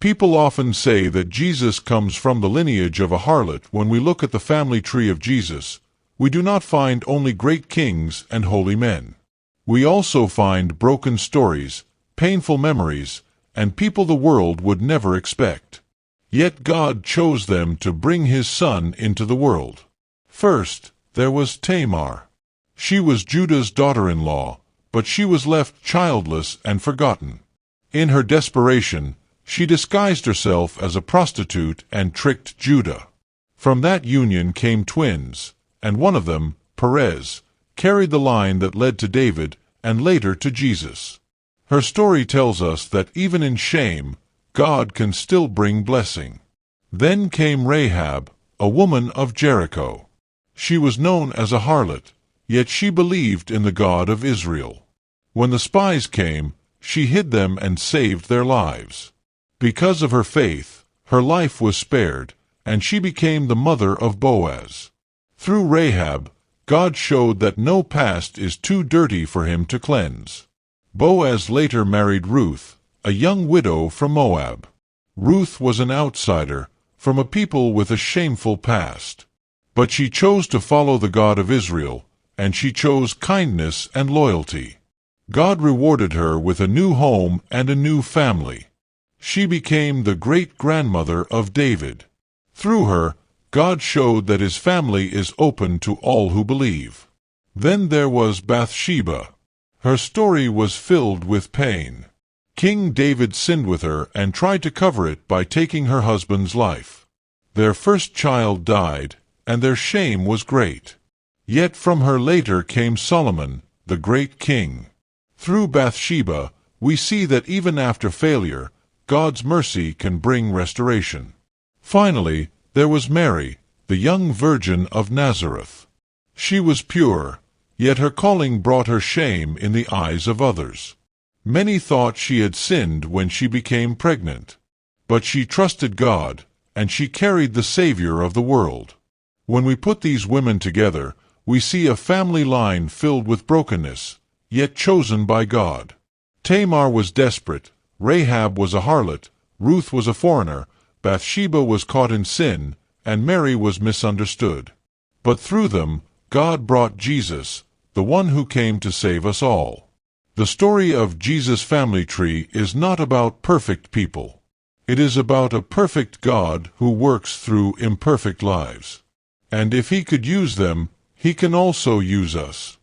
People often say that Jesus comes from the lineage of a harlot. When we look at the family tree of Jesus, we do not find only great kings and holy men. We also find broken stories, painful memories, and people the world would never expect. Yet God chose them to bring His Son into the world. First, there was Tamar. She was Judah's daughter-in-law, but she was left childless and forgotten. In her desperation, she disguised herself as a prostitute and tricked Judah. From that union came twins, and one of them, Perez, carried the line that led to David and later to Jesus. Her story tells us that even in shame, God can still bring blessing. Then came Rahab, a woman of Jericho. She was known as a harlot, yet she believed in the God of Israel. When the spies came, she hid them and saved their lives. Because of her faith, her life was spared, and she became the mother of Boaz. Through Rahab, God showed that no past is too dirty for him to cleanse. Boaz later married Ruth, a young widow from Moab. Ruth was an outsider, from a people with a shameful past. But she chose to follow the God of Israel, and she chose kindness and loyalty. God rewarded her with a new home and a new family. She became the great-grandmother of David. Through her, God showed that His family is open to all who believe. Then there was Bathsheba. Her story was filled with pain. King David sinned with her and tried to cover it by taking her husband's life. Their first child died, and their shame was great. Yet from her later came Solomon, the great king. Through Bathsheba, we see that even after failure, God's mercy can bring restoration. Finally, there was Mary, the young virgin of Nazareth. She was pure, yet her calling brought her shame in the eyes of others. Many thought she had sinned when she became pregnant. But she trusted God, and she carried the Savior of the world. When we put these women together, we see a family line filled with brokenness, yet chosen by God. Tamar was desperate, Rahab was a harlot, Ruth was a foreigner, Bathsheba was caught in sin, and Mary was misunderstood. But through them, God brought Jesus, the one who came to save us all. The story of Jesus' family tree is not about perfect people. It is about a perfect God who works through imperfect lives. And if He could use them, He can also use us.